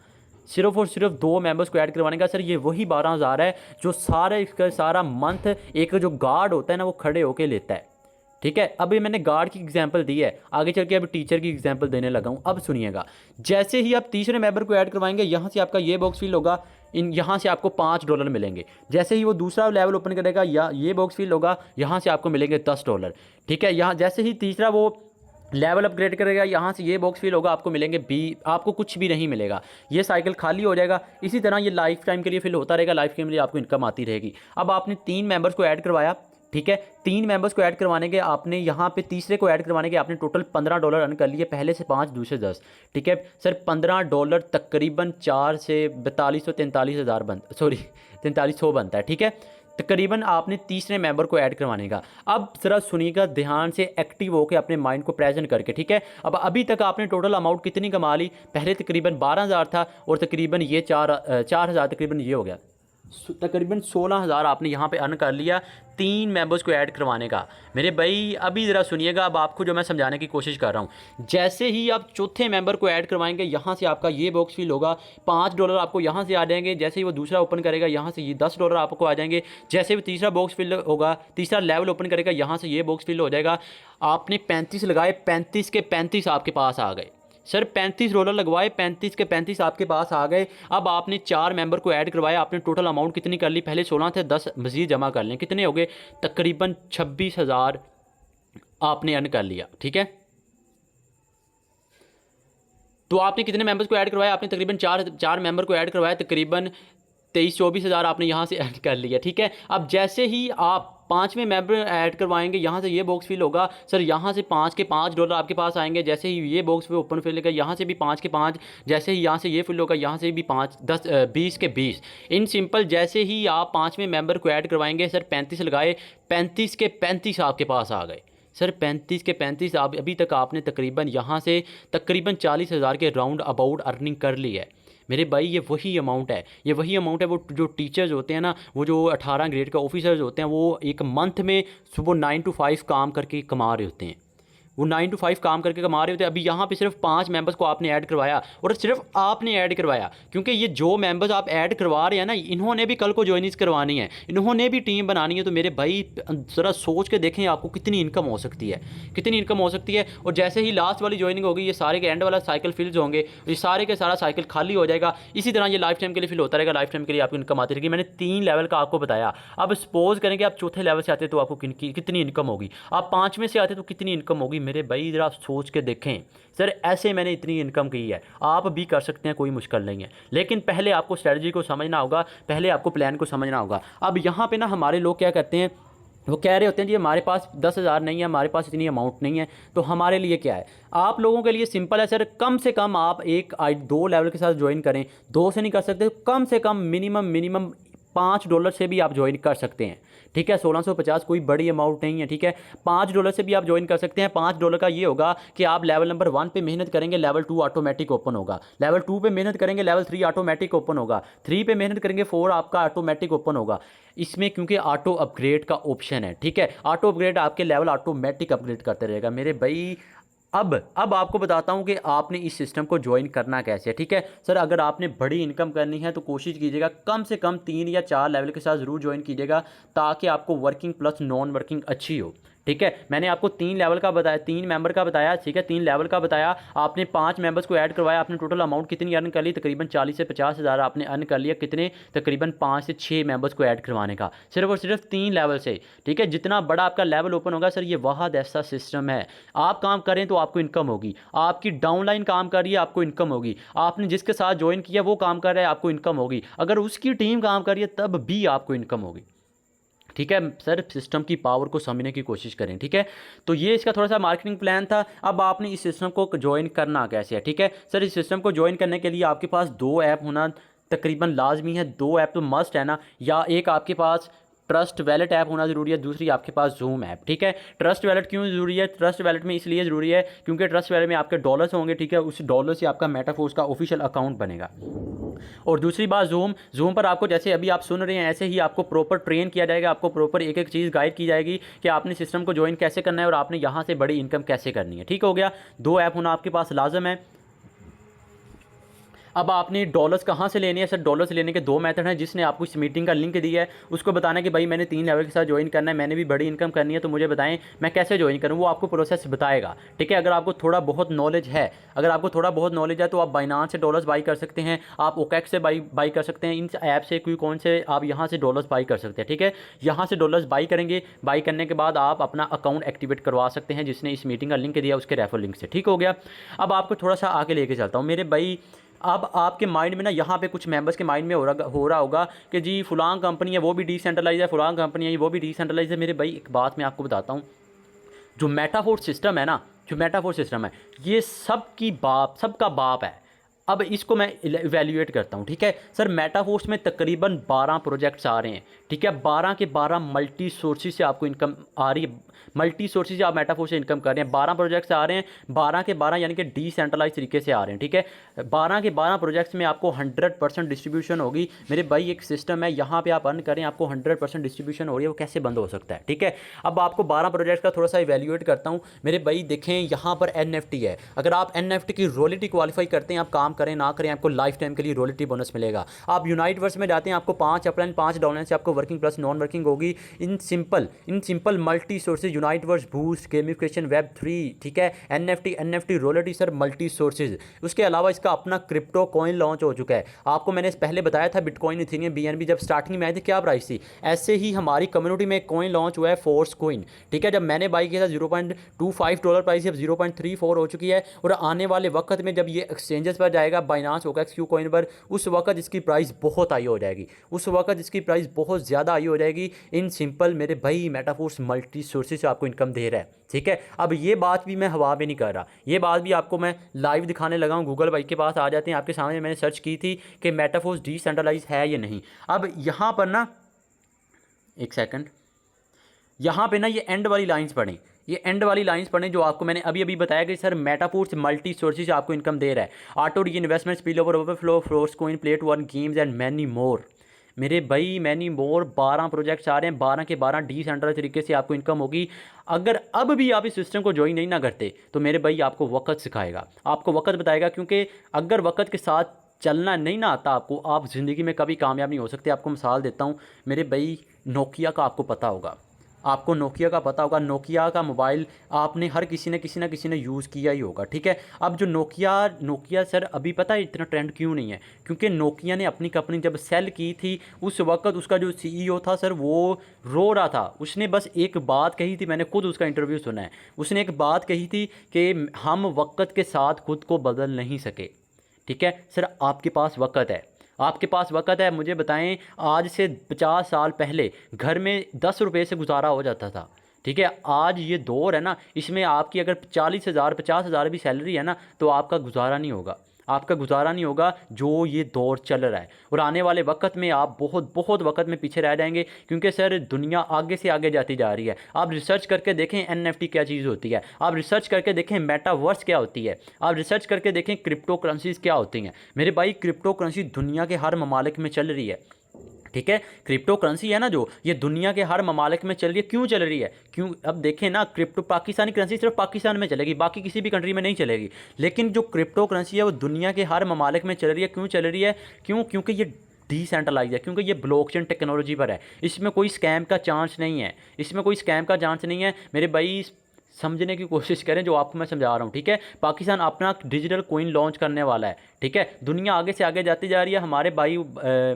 सिर्फ और सिर्फ 2 मेंबर्स को ऐड करवाने का। सर ये वही 12,000 है जो सारा मंथ एक जो गार्ड होता है ना, वो खड़े होके लेता है, ठीक है। अभी मैंने गार्ड की एग्जांपल दी है, आगे चल के अभी टीचर की एग्जांपल देने लगा हूँ। अब सुनिएगा, जैसे ही आप तीसरे मेंबर को ऐड करवाएंगे, यहाँ से आपका ये बॉक्स फिल होगा, यहाँ से आपको $5 मिलेंगे। जैसे ही वो दूसरा लेवल ओपन करेगा, या ये बॉक्स फिल होगा, यहाँ से आपको मिलेंगे $10, ठीक है। यहाँ जैसे ही तीसरा वो लेवल अपग्रेड करेगा, यहाँ से ये बॉक्स फिल होगा, आपको मिलेंगे आपको कुछ भी नहीं मिलेगा, ये साइकिल खाली हो जाएगा। इसी तरह ये लाइफ टाइम के लिए फिल होता रहेगा, लाइफ टाइम के लिए आपको इनकम आती रहेगी। अब आपने 3 मेंबर्स को ऐड करवाया, ठीक है। 3 मेंबर्स को ऐड करवाने के आपने यहाँ पे तीसरे को ऐड करवाने के आपने टोटल $15 अर्न कर लिए, पहले से 5 दूसरे 10, ठीक है। सर $15 तकरीबन 4 से 4300 बनता है, ठीक है। तकरीबन आपने तीसरे मेंबर को ऐड करवाने का। अब ज़रा सुनिएगा ध्यान से, एक्टिव होकर अपने माइंड को प्रेजेंट करके, ठीक है। अब अभी तक आपने टोटल अमाउंट कितनी कमा ली? पहले तकरीबन 12,000 था और तकरीबन ये 4,000 तकरीबन ये हो गया, तकरीबन 16,000 आपने यहाँ पे अर्न कर लिया 3 मेंबर्स को ऐड करवाने का। मेरे भाई अभी ज़रा सुनिएगा, अब आपको जो मैं समझाने की कोशिश कर रहा हूँ। जैसे ही आप चौथे मेंबर को ऐड करवाएंगे, यहाँ से आपका ये बॉक्स फिल होगा, $5 आपको यहाँ से आ जाएंगे। जैसे ही वो दूसरा ओपन करेगा, यहाँ से ये $10 आपको आ जाएंगे। जैसे ही तीसरा बॉक्स फिल होगा, तीसरा लेवल ओपन करेगा, यहाँ से ये बॉक्स फिल हो जाएगा। आपने 35 लगाए, 35 के 35 आपके पास आ गए। सर $35 लगवाए, 35 के 35 आपके पास आ गए। अब आपने 4 मेंबर को ऐड करवाया, आपने टोटल अमाउंट कितनी कर ली? पहले 16 थे, 10 मज़ीद जमा कर लें, कितने हो गए? तकरीबन 26,000 आपने अर्न कर लिया, ठीक है। तो आपने कितने मेंबर्स को ऐड करवाया? आपने तकरीबन चार मेंबर को ऐड करवाया, तकरीबन 23-24 हज़ार आपने यहाँ से ऐड कर लिया, ठीक है। अब जैसे ही आप 5वें मेंबर ऐड करवाएंगे, यहाँ से ये बॉक्स फिल होगा। सर यहाँ से 5 के $5 आपके पास आएंगे। जैसे ही ये बॉक्स पे ओपन फिल होगा, यहाँ से भी 5 के 5। जैसे ही यहाँ से ये फिल होगा, यहाँ से भी 5, 10, 20 के 20। इन सिंपल जैसे ही आप 5वें मेंबर को ऐड करवाएंगे, सर 35 लगाए, 35 के 35 आपके पास आ गए। सर 35 के 35 आप अभी तक आपने तकरीबन यहाँ से तकरीबन 40,000 के राउंड अबाउट अर्निंग कर ली है। मेरे भाई ये वही अमाउंट है, ये वही अमाउंट है। वो जो टीचर्स होते हैं ना, वो जो 18 ग्रेड का ऑफिसर्स होते हैं, वो एक मंथ में सुबह 9 to 5 काम करके कमा रहे होते हैं, वो 9 to 5 काम करके कमा रहे होते हैं। अभी यहाँ पे सिर्फ 5 मेंबर्स को आपने ऐड करवाया, और सिर्फ आपने ऐड करवाया, क्योंकि ये जो मेंबर्स आप ऐड करवा रहे हैं ना, इन्होंने भी कल को ज्वाइनिंग करवानी है, इन्होंने भी टीम बनानी है। तो मेरे भाई ज़रा सोच के देखें आपको कितनी इनकम हो सकती है, कितनी इनकम हो सकती है। और जैसे ही लास्ट वाली ज्वाइनिंग होगी, ये सारे के एंड वाला साइकिल फिल्स होंगे, ये सारे के सारा साइकिल खाली हो जाएगा। इसी तरह ये लाइफ टाइम के लिए फिल होता रहेगा, लाइफ टाइम के लिए आपकी इनकम आती रहेगी। मैंने 3 लेवल का आपको बताया। अब सपोज करें कि आप चौथे लेवल से आते तो आपको कितनी इनकम होगी, आप 5वें से आते तो कितनी इनकम होगी। मेरे भाई ज़रा सोच के देखें। सर ऐसे मैंने इतनी इनकम की है, आप भी कर सकते हैं, कोई मुश्किल नहीं है। लेकिन पहले आपको स्ट्रेटजी को समझना होगा, पहले आपको प्लान को समझना होगा। अब यहाँ पे ना हमारे लोग क्या करते हैं, वो कह रहे होते हैं जी हमारे पास 10,000 नहीं है, हमारे पास इतनी अमाउंट नहीं है। तो हमारे लिए क्या है, आप लोगों के लिए सिंपल है सर, कम से कम आप एक दो लेवल के साथ ज्वाइन करें। दो से नहीं कर सकते, कम से कम मिनिमम $5 से भी आप ज्वाइन कर सकते हैं। ठीक है, 1650 कोई बड़ी अमाउंट नहीं है। ठीक है, $5 से भी आप ज्वाइन कर सकते हैं। $5 का ये होगा कि आप लेवल नंबर 1 पे मेहनत करेंगे, लेवल 2 ऑटोमेटिक ओपन होगा। लेवल 2 पे मेहनत करेंगे, लेवल 3 ऑटोमेटिक ओपन होगा। 3 पे मेहनत करेंगे, 4 आपका ऑटोमेटिक ओपन होगा। इसमें क्योंकि ऑटो अपग्रेड का ऑप्शन है। ठीक है, ऑटो अपग्रेड आपके लेवल ऑटोमेटिक अपग्रेड करते रहेगा मेरे भाई। अब आपको बताता हूं कि आपने इस सिस्टम को ज्वाइन करना कैसे है। ठीक है सर, अगर आपने बड़ी इनकम करनी है तो कोशिश कीजिएगा कम से कम 3 या 4 लेवल के साथ ज़रूर ज्वाइन कीजिएगा, ताकि आपको वर्किंग प्लस नॉन वर्किंग अच्छी हो। ठीक है, मैंने आपको 3 लेवल का बताया, 3 मेंबर का बताया। ठीक है, 3 लेवल का बताया, आपने 5 मेंबर्स को ऐड करवाया, आपने टोटल अमाउंट कितनी अर्न कर ली, तकरीबन 40 से 50 हज़ार आपने अर्न कर लिया। कितने, तकरीबन 5 से 6 मेंबर्स को ऐड करवाने का, सिर्फ और सिर्फ 3 लेवल से। ठीक है, जितना बड़ा आपका लेवल ओपन होगा सर, ये वाहद ऐसा सिस्टम है, आप काम करें तो आपको इनकम होगी, आपकी डाउनलाइन काम कर रही है आपको इनकम होगी, आपने जिसके साथ ज्वाइन किया वो काम कर रहा है आपको इनकम होगी, अगर उसकी टीम काम कर रही है तब भी आपको इनकम होगी। ठीक है सर, सिस्टम की पावर को समझने की कोशिश करें। ठीक है, तो ये इसका थोड़ा सा मार्केटिंग प्लान था। अब आपने इस सिस्टम को ज्वाइन करना कैसे है। ठीक है सर, इस सिस्टम को ज्वाइन करने के लिए आपके पास 2 ऐप होना तकरीबन लाजमी है। 2 ऐप तो मस्ट है ना, या एक आपके पास ट्रस्ट वैलेट ऐप होना ज़रूरी है, दूसरी आपके पास जूम ऐप। ठीक है, ट्रस्ट वैलेट क्यों ज़रूरी है, ट्रस्ट वैलेट में इसलिए ज़रूरी है क्योंकि ट्रस्ट वैलेट में आपके डॉलर्स होंगे। ठीक है, उस डॉलर से आपका मेटाफोर्स का ऑफिशियल अकाउंट बनेगा। और दूसरी बात जूम पर आपको, जैसे अभी आप सुन रहे हैं, ऐसे ही आपको प्रॉपर ट्रेन किया जाएगा, आपको प्रॉपर एक एक चीज़ गाइड की जाएगी कि आपने सिस्टम को ज्वाइन कैसे करना है और आपने यहाँ से बड़ी इनकम कैसे करनी है। ठीक हो गया, 2 ऐप होना आपके पास लाजम है। अब आपने डॉलर्स कहाँ से लेने हैं सर, डॉलर्स लेने के 2 मेथड हैं। जिसने आपको इस मीटिंग का लिंक दिया है उसको बताना कि भाई मैंने 3 लेवल के साथ ज्वाइन करना है, मैंने भी बड़ी इनकम करनी है, तो मुझे बताएं मैं कैसे ज्वाइन करूँ, वो आपको प्रोसेस बताएगा। ठीक है, अगर आपको थोड़ा बहुत नॉलेज है, तो आप बाइनांस से डॉलर्स बाई कर सकते हैं, आप ओकेक्स से बाई कर सकते हैं, इन ऐप से कोई कौन से आप यहाँ से डॉलर्स बाई कर सकते हैं। ठीक है, यहाँ से डॉलर्स बाई करेंगे, बाई करने के बाद आप अपना अकाउंट एक्टिवेट करवा सकते हैं जिसने इस मीटिंग का लिंक दिया उसके रेफर लिंक से। ठीक हो गया, अब आपको थोड़ा सा आगे लेके चलता हूँ मेरे भाई। अब आपके माइंड में ना, यहाँ पे कुछ मेंबर्स के माइंड में हो रहा होगा कि जी फलां कंपनी है वो भी डिसेंट्रलाइज है, फलां कंपनी है वो भी डिसेंट्रलाइज है। मेरे भाई एक बात मैं आपको बताता हूँ, जो मेटाफोर्स सिस्टम है ना, जो मेटाफोर्स सिस्टम है, ये सबका बाप है। अब इसको मैं इवेल्युएट करता हूँ। ठीक है सर, मेटाफोर्स में तकरीबन 12 प्रोजेक्ट्स आ रहे हैं। ठीक है, 12 के 12 मल्टी सोर्सेज से आपको इनकम आ रही है, मल्टी सोर्सेज आप मेटाफोर्स से इनकम कर रहे हैं। 12 प्रोजेक्ट्स आ रहे हैं, 12 के 12 यानी कि डिसेंट्रलाइज तरीके से आ रहे हैं। ठीक है, 12 के 12 प्रोजेक्ट्स में आपको 100% डिस्ट्रीब्यूशन होगी। मेरे भाई एक सिस्टम है, यहाँ पे आप अर्न करें आपको 100% डिस्ट्रीब्यूशन हो रही है, वो कैसे बंद हो सकता है। ठीक है, अब आपको 12 प्रोजेक्ट्स का थोड़ा सा इवेल्युएट करता हूँ मेरे भाई। देखें यहाँ पर NFT है, अगर आप NFT की रॉयल्टी क्वालिफाई करते हैं, आप काम करें ना करें, आपको लाइफ टाइम के लिए रॉयल्टी बोनस मिलेगा। आप यूनाइटवर्स में जाते हैं, आपको 5 अपलाइन 5 डाउनलाइन से आपको वर्किंग प्लस नॉन वर्किंग होगी। इन सिंपल मल्टी सोर्सेज, यूनाइटवर्स, बूस्ट, गेमिफिकेशन, Web3। ठीक है, NFT royalty sir, multi sources. उसके अलावा इसका अपना क्रिप्टो कॉइन लॉन्च हो चुका है। आपको मैंने पहले बताया था बिटकॉइन, इथेरियम, BNB जब स्टार्टिंग में आई थी क्या प्राइस थी, ऐसे ही हमारी कम्युनिटी में एक कॉइन लॉन्च हुआ है, फोर्स कॉइन। ठीक है, जब मैंने बाई किया था $0.25 प्राइस, अब 0.34 हो चुकी है। और आने वाले वक्त में जब ये एक्सचेंजेस पर जाएगा, बाइनांस, OKX, क्यू कॉइन पर, उस वक्त इसकी प्राइस बहुत हाई हो जाएगी, उस वक्त इसकी प्राइस बहुत ज़्यादा हाई हो जाएगी। इन सिंपल मेरे भाई मेटाफोर्स मल्टी सोर्सेज से आपको इनकम दे रहा है। ठीक है, अब ये बात भी मैं हवा में नहीं कर रहा, ये बात भी आपको मैं लाइव दिखाने लगा हूँ। गूगल भाई के पास आ जाते हैं, आपके सामने मैंने सर्च की थी कि मेटाफोर्स डिसेंट्रलाइज है या नहीं। अब यहाँ पर ना एक सेकंड, यहाँ पे ना ये एंड वाली लाइंस पढ़ें, ये एंड वाली लाइंस पढ़ें जो आपको मैंने अभी अभी बताया कि सर मेटाफोर्स मल्टी सोर्सेज आपको इनकम दे रहा है। Auto re investment, spill over, overflow, force coin, play to earn, games and many more. मेरे भाई मैनी मोर 12 प्रोजेक्ट्स आ रहे हैं, 12 के 12 डिसेंट्रलाइज तरीके से आपको इनकम होगी। अगर अब भी आप इस सिस्टम को ज्वाइन नहीं ना करते तो मेरे भाई आपको वक्त सिखाएगा, आपको वक्त बताएगा, क्योंकि अगर वक्त के साथ चलना नहीं ना आता आपको, आप ज़िंदगी में कभी कामयाब नहीं हो सकते। आपको मिसाल देता हूँ मेरे भाई, नोकिया का आपको पता होगा, आपको नोकिया का पता होगा, नोकिया का मोबाइल आपने हर किसी ने यूज़ किया ही होगा। ठीक है, अब जो नोकिया सर अभी पता है इतना ट्रेंड क्यों नहीं है, क्योंकि नोकिया ने अपनी कंपनी जब सेल की थी उस वक्त उसका जो CEO था सर वो रो रहा था। उसने बस एक बात कही थी, मैंने खुद उसका इंटरव्यू सुना है, उसने एक बात कही थी कि हम वक्त के साथ खुद को बदल नहीं सके। ठीक है सर, आपके पास वक्त है, आपके पास वक्त है, मुझे बताएं आज से 50 साल पहले घर में 10 रुपये से गुजारा हो जाता था। ठीक है, आज ये दौर है ना, इसमें आपकी अगर 40,000 50,000 भी सैलरी है ना तो आपका गुजारा नहीं होगा, आपका गुजारा नहीं होगा जो ये दौर चल रहा है। और आने वाले वक्त में आप बहुत बहुत वक्त में पीछे रह जाएंगे, क्योंकि सर दुनिया आगे से आगे जाती जा रही है। आप रिसर्च करके देखें NFT क्या चीज़ होती है, आप रिसर्च करके देखें मेटावर्स क्या होती है, आप रिसर्च करके देखें क्रिप्टो करेंसीज क्या होती हैं। मेरे भाई क्रिप्टो करेंसी दुनिया के हर ममालिक में चल रही है। ठीक है, क्रिप्टो करेंसी है ना जो, ये दुनिया के हर ममालिक में चल रही है। क्यों चल रही है? क्यों? अब देखें ना, क्रिप्टो पाकिस्तानी करेंसी सिर्फ पाकिस्तान में चलेगी, बाकी किसी भी कंट्री में नहीं चलेगी। लेकिन जो क्रिप्टो करेंसी है वो दुनिया के हर ममालिक में चल रही है। क्यों चल रही है? क्यों? क्योंकि ये डिसेंट्रलाइज है, क्योंकि ये ब्लॉकचेन टेक्नोलॉजी पर है। इसमें कोई स्कैम का चांस नहीं है, इसमें कोई स्कैम का चांस नहीं है। मेरे भाई समझने की कोशिश करें जो आपको मैं समझा रहा हूँ। ठीक है, पाकिस्तान अपना डिजिटल कॉइन लॉन्च करने वाला है। ठीक है, दुनिया आगे से आगे जाती जा रही है। हमारे भाई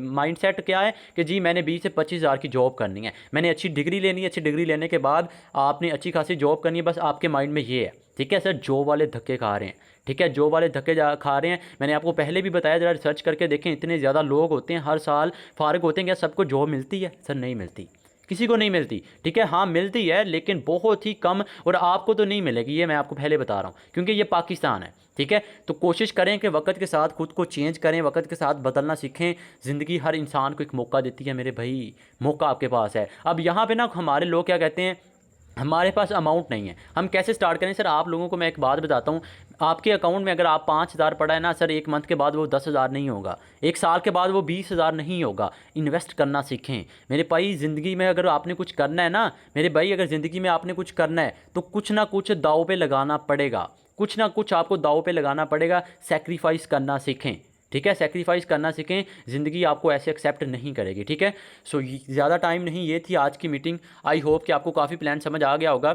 माइंडसेट क्या है कि जी मैंने 20 से 25 हज़ार की जॉब करनी है, मैंने अच्छी डिग्री लेनी है, अच्छी डिग्री लेने के बाद आपने अच्छी खासी जॉब करनी है, बस आपके माइंड में ये है। ठीक है सर, जॉब वाले धक्के खा रहे हैं। ठीक है, जॉब वाले धक्के खा रहे हैं। मैंने आपको पहले भी बताया, ज़रा रिसर्च करके देखें, इतने ज़्यादा लोग होते हैं हर साल फारिग होते हैं, क्या सबको जॉब मिलती है? सर नहीं मिलती, किसी को नहीं मिलती। ठीक है, हाँ मिलती है लेकिन बहुत ही कम, और आपको तो नहीं मिलेगी, ये मैं आपको पहले बता रहा हूँ, क्योंकि ये पाकिस्तान है। ठीक है, तो कोशिश करें कि वक्त के साथ खुद को चेंज करें, वक्त के साथ बदलना सीखें। ज़िंदगी हर इंसान को एक मौका देती है मेरे भाई, मौका आपके पास है। अब यहाँ पे ना हमारे लोग क्या कहते हैं, हमारे पास अमाउंट नहीं है, हम कैसे स्टार्ट करें? सर आप लोगों को मैं एक बात बताता हूँ, आपके अकाउंट में अगर आप 5,000 पड़ा है ना सर, एक मंथ के बाद वो 10,000 नहीं होगा, एक साल के बाद वो 20,000 नहीं होगा। इन्वेस्ट करना सीखें मेरे भाई। ज़िंदगी में अगर आपने कुछ करना है ना मेरे भाई, अगर ज़िंदगी में आपने कुछ करना है तो कुछ ना कुछ दाव पे लगाना पड़ेगा, कुछ ना कुछ आपको दाव पे लगाना पड़ेगा। सेक्रीफाइस करना सीखें। ठीक है, सेक्रीफाइस करना सीखें, ज़िंदगी आपको ऐसे एक्सेप्ट नहीं करेगी। ठीक है, सो ज़्यादा टाइम नहीं, ये थी आज की मीटिंग। आई होप कि आपको काफ़ी प्लान समझ आ गया होगा।